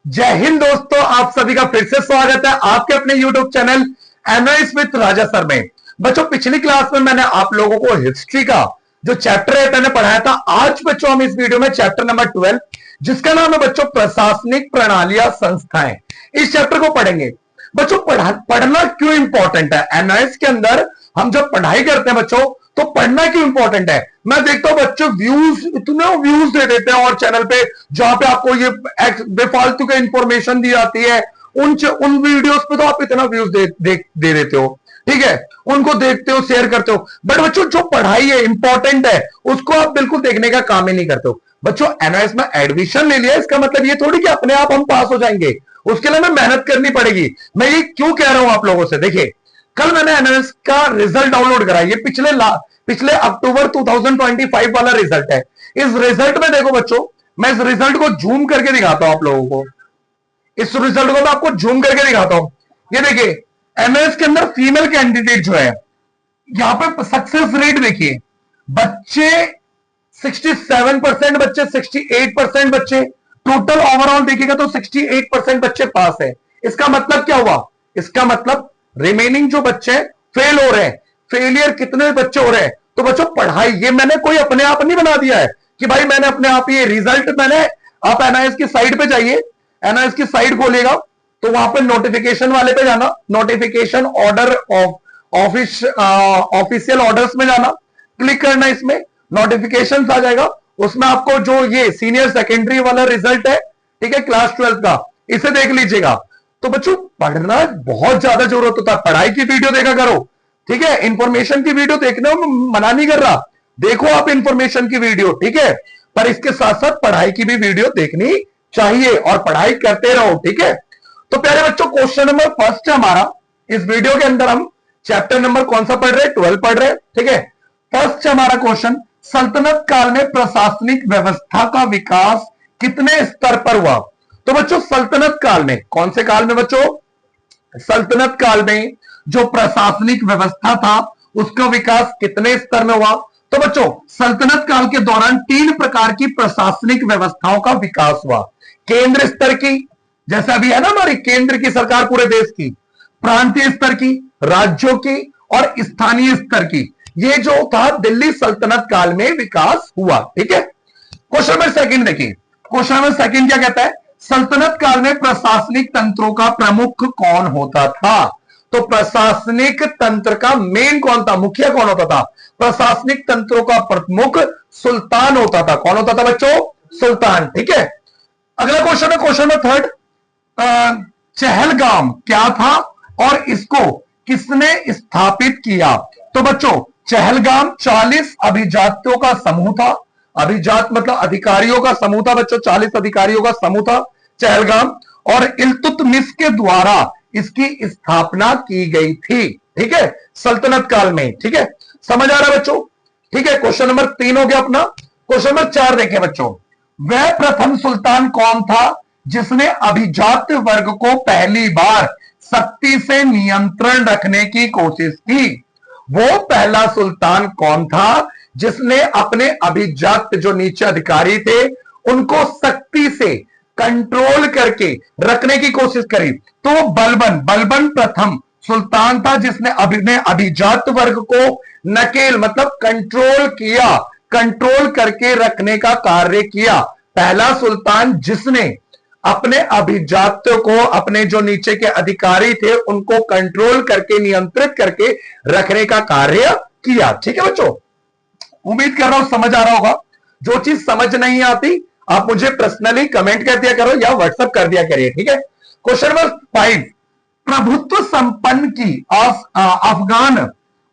जय हिंद दोस्तों, आप सभी का फिर से स्वागत है आपके अपने YouTube channel analysis with Raja sir में। बच्चों, पिछली क्लास में मैंने आप लोगों को हिस्ट्री का जो चैप्टर है मैंने पढ़ाया था। आज बच्चों हम इस वीडियो में चैप्टर नंबर 12 जिसका नाम है बच्चों प्रशासनिक प्रणालियां संस्थाएं, इस चैप्टर को पढ़ेंगे। बच्चों पढ़ना क्यों इंपॉर्टेंट है? एनालिसिस के अंदर हम जब पढ़ाई करते हैं बच्चों तो पढ़ना क्यों इंपॉर्टेंट है? मैं देखता हूं बच्चों व्यूज इतने व्यूज दे देते हैं और चैनल पे जहां पे आपको ये बेफालतू की इंफॉर्मेशन दी जाती है, उन वीडियोस पे तो आप इतना व्यूज दे देते हो, ठीक है, उनको देखते हो, शेयर करते हो, बट बच्चों जो पढ़ाई है इंपॉर्टेंट है उसको आप बिल्कुल देखने का काम ही नहीं करते हो। बच्चों एनालिसिस में एडमिशन ले लिया इसका मतलब ये थोड़ी कि अपने आप हम पास हो जाएंगे, उसके लिए हमें मेहनत करनी पड़ेगी। मैं ये क्यों कह रहा हूं आप लोगों से? देखिए, कल मैंने एनालिसिस का रिजल्ट डाउनलोड करा, ये पिछले अक्टूबर 2025 वाला रिजल्ट है। इस रिजल्ट में देखो बच्चों, मैं इस रिजल्ट को जूम करके दिखाता हूं आप लोगों को। इस रिजल्ट को मैं आपको जूम करके दिखाता हूं। ये देखिए, एमएस के अंदर फीमेल कैंडिडेट जो है, यहां पे सक्सेस रेट देखिए, बच्चे 67% बच्चे, 68% बच्चे, टोटल ओवरऑल देखिएगा तो 68% बच्चे पास है। इसका मतलब क्या हुआ? इसका मतलब रिमेनिंग जो बच्चे फेल हो रहे हैं, फेलियर कितने बच्चे हो रहे हैं? तो बच्चों पढ़ाई ये मैंने कोई अपने आप नहीं बना दिया है कि भाई मैंने अपने आप ये रिजल्ट मैंने, आप एनआईएस की साइट पे जाइए, एनआईएस की साइट खोलिएगा तो वहां पे नोटिफिकेशन वाले पे जाना, नोटिफिकेशन ऑर्डर ऑफिशियल ऑर्डर्स में जाना, क्लिक करना, इसमें नोटिफिकेशन आ जाएगा, उसमें आपको जो ये सीनियर सेकेंडरी वाला रिजल्ट है, ठीक है, क्लास 12 का, इसे देख लीजिएगा। तो बच्चों पढ़ना बहुत ज्यादा जरूरत होता है, पढ़ाई की वीडियो देखा करो, ठीक है, इंफॉर्मेशन की वीडियो देखने में मना नहीं कर रहा, देखो आप इंफॉर्मेशन की वीडियो, ठीक है, पर इसके साथ साथ पढ़ाई की भी वीडियो देखनी चाहिए और पढ़ाई करते रहो, ठीक है। तो प्यारे बच्चों, क्वेश्चन नंबर फर्स्ट है हमारा इस वीडियो के अंदर। हम चैप्टर नंबर कौन सा पढ़ रहे हैं? 12 पढ़ रहे हैं, ठीक है। फर्स्ट हमारा क्वेश्चन, सल्तनत काल में प्रशासनिक व्यवस्था का विकास कितने स्तर पर हुआ? तो बच्चों सल्तनत काल में, कौन से काल में बच्चों? सल्तनत काल में जो प्रशासनिक व्यवस्था था उसका विकास कितने स्तर में हुआ? तो बच्चों सल्तनत काल के दौरान 3 प्रकार की प्रशासनिक व्यवस्थाओं का विकास हुआ। केंद्र स्तर की, जैसे अभी है ना हमारी केंद्र की सरकार पूरे देश की, प्रांतीय स्तर की, राज्यों की, और स्थानीय स्तर की, ये जो था दिल्ली सल्तनत काल में विकास हुआ, ठीक है। क्वेश्चन नंबर सेकंड देखिए, क्वेश्चन नंबर सेकंड क्या कहता है? सल्तनत काल में प्रशासनिक तंत्रों का प्रमुख कौन होता था? तो प्रशासनिक तंत्र का मेन कौन था, मुखिया कौन होता था? प्रशासनिक तंत्रों का प्रमुख सुल्तान होता था। कौन होता था बच्चों? सुल्तान, ठीक है। अगला क्वेश्चन है, क्वेश्चन नंबर थर्ड, चहलगाम क्या था और इसको किसने स्थापित किया? तो बच्चों चहलगाम 40 अभिजात्यों का समूह था। अभिजात मतलब अधिकारियों का समूह था बच्चों, 40 अधिकारियों का समूह था चहलगाम, और इल्तुतमिश के द्वारा इसकी स्थापना की गई थी, ठीक है, सल्तनत काल में, ठीक है। समझ आ रहा है बच्चों? ठीक है। क्वेश्चन नंबर 3 हो गया अपना। क्वेश्चन नंबर 4 देखें बच्चों, वह प्रथम सुल्तान कौन था जिसने अभिजात वर्ग को पहली बार सख्ती से नियंत्रण रखने की कोशिश की? वो पहला सुल्तान कौन था जिसने अपने अभिजात जो नीचे अधिकारी थे उनको सख्ती से कंट्रोल करके रखने की कोशिश करी? तो बलबन प्रथम सुल्तान था जिसने अभिजात वर्ग को नकेल मतलब कंट्रोल किया, कंट्रोल करके रखने का कार्य किया। पहला सुल्तान जिसने अपने अभिजात्यों को, अपने जो नीचे के अधिकारी थे उनको कंट्रोल करके, नियंत्रित करके रखने का कार्य किया, ठीक है बच्चों। उम्मीद कर रहा हूं समझ आ रहा होगा। जो चीज समझ नहीं आती आप मुझे पर्सनली कमेंट कर दिया करो या व्हाट्सएप कर दिया करिए, ठीक है। क्वेश्चन नंबर 5, प्रभुत्व संपन्न की अफगान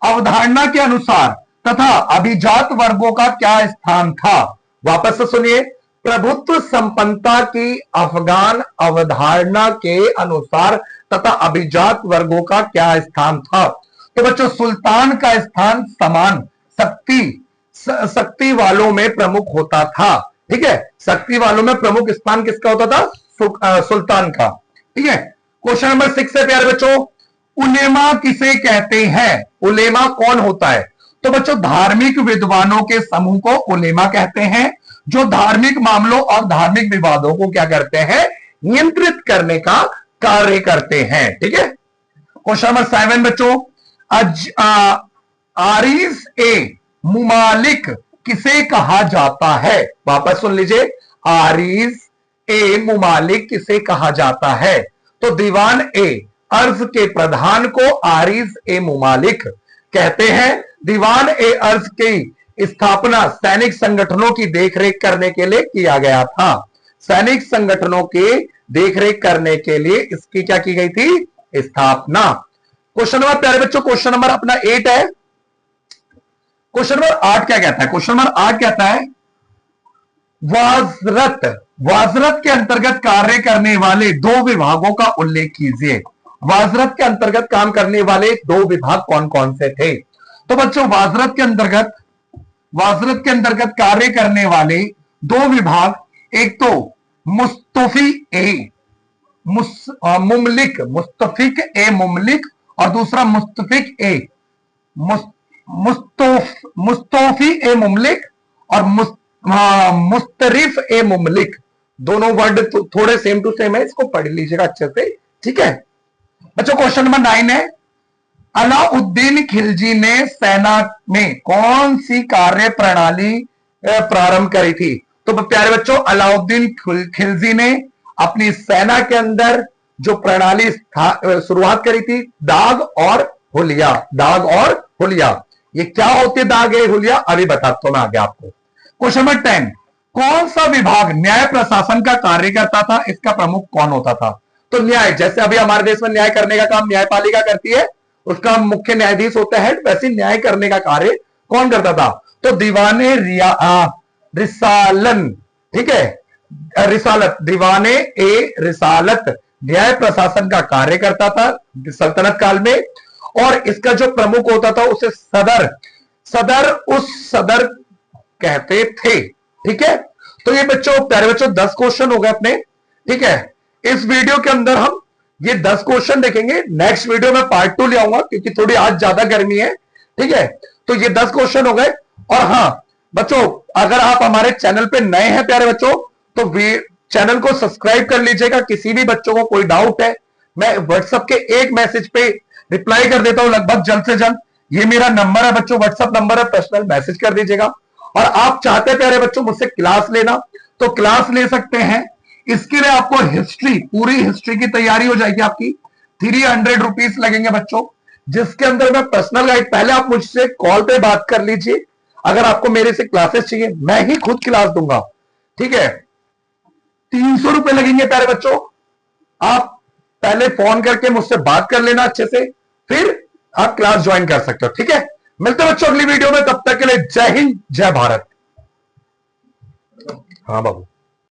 अवधारणा के अनुसार तथा अभिजात वर्गों का क्या स्थान था? वापस से सुनिए, प्रभुत्व संपन्नता की अफगान अवधारणा के अनुसार तथा अभिजात वर्गों का क्या स्थान था? तो बच्चों सुल्तान का स्थान समान शक्ति वालों में प्रमुख होता था, ठीक है। शक्ति वालों में प्रमुख स्थान किसका होता था? सुल्तान का, ठीक है। क्वेश्चन नंबर 6 है प्यारे बच्चों, उलेमा किसे कहते हैं? उलेमा कौन होता है? तो बच्चों धार्मिक विद्वानों के समूह को उलेमा कहते हैं, जो धार्मिक मामलों और धार्मिक विवादों को क्या करते हैं? नियंत्रित करने का कार्य करते हैं। ठीक है, क्वेश्चन नंबर 7 बच्चों, आरिज ए मुमालिक किसे कहा जाता है? वापस सुन लीजिए, आरिज ए मुमालिक किसे कहा जाता है? तो दीवान ए अर्ज के प्रधान को आरिज ए मुमालिक कहते हैं। दीवान ए अर्ज की स्थापना सैनिक संगठनों की देखरेख करने के लिए किया गया था। सैनिक संगठनों की देखरेख करने के लिए इसकी क्या की गई थी? स्थापना। क्वेश्चन नंबर, प्यारे बच्चों, क्वेश्चन नंबर अपना 8 है। क्वेश्चन नंबर 8 क्या कहता है? क्वेश्चन नंबर 8 कहता है वाजरत के अंतर्गत कार्य करने वाले 2 विभागों का उल्लेख कीजिए। वाजरत के अंतर्गत काम करने वाले 2 विभाग कौन कौन से थे? तो बच्चों, वाजरत के अंतर्गत कार्य करने वाले 2 विभाग, एक तो मुस्तफिक ए मुमलिक और दूसरा मुस्तौफी ए मुमलिक और मुस्तरिफ ए मुमलिक। दोनों वर्ड तो थोड़े सेम टू सेम है, इसको पढ़ लीजिएगा अच्छे से। ठीक है बच्चों, क्वेश्चन नंबर 9 है, अलाउद्दीन खिलजी ने सेना में कौन सी कार्य प्रणाली प्रारंभ करी थी? तो प्यारे बच्चों, अलाउद्दीन खिलजी ने अपनी सेना के अंदर जो प्रणाली शुरुआत करी थी, दाग और हुलिया। ये क्या होते हैं दाग है हुलिया? अभी बताता हूं मैं आगे आपको। क्वेश्चन नंबर 10, कौन सा विभाग न्याय प्रशासन का कार्य करता था? इसका प्रमुख कौन होता था? तो न्याय, जैसे अभी हमारे देश में न्याय करने का काम न्यायपालिका करती है, उसका मुख्य न्यायाधीश होता है, वैसे न्याय करने का कार्य कौन करता था? तो दीवाने रिसालन। ठीक है, रिसालत, दीवाने ए रिसालत न्याय प्रशासन का कार्य करता था सल्तनत काल में, और इसका जो प्रमुख होता था उसे सदर कहते थे। ठीक है, तो ये बच्चों, प्यारे बच्चों, 10 क्वेश्चन हो गए अपने। ठीक है, इस वीडियो के अंदर हम ये 10 क्वेश्चन देखेंगे। नेक्स्ट वीडियो में पार्ट 2 ले आऊंगा, क्योंकि थोड़ी आज ज्यादा गर्मी है। ठीक है, तो ये 10 क्वेश्चन हो गए। और हाँ बच्चों, अगर आप हमारे चैनल पे नए हैं प्यारे बच्चों, तो चैनल को सब्सक्राइब कर लीजिएगा। किसी भी बच्चों को कोई डाउट है, मैं व्हाट्सएप के एक मैसेज पे रिप्लाई कर देता हूं लगभग जल्द से जल्द। ये मेरा नंबर है बच्चों, व्हाट्सएप नंबर है, पर्सनल मैसेज कर दीजिएगा। और आप चाहते हैं प्यारे बच्चों मुझसे क्लास लेना, तो क्लास ले सकते हैं। इसके लिए आपको पूरी हिस्ट्री की तैयारी हो जाएगी आपकी। 300 रुपीज लगेंगे बच्चों, जिसके अंदर मैं पर्सनल गाइड, पहले आप मुझसे कॉल पे बात कर लीजिए। अगर आपको मेरे से क्लासेस चाहिए, मैं ही खुद क्लास दूंगा। ठीक है, 300 रुपए लगेंगे प्यारे बच्चों। आप पहले फोन करके मुझसे बात कर लेना अच्छे से, फिर आप क्लास ज्वाइन कर सकते हो। ठीक है, मिलते हैं बच्चों अगली वीडियो में, तब तक के लिए जय हिंद, जय भारत। हाँ बाबू।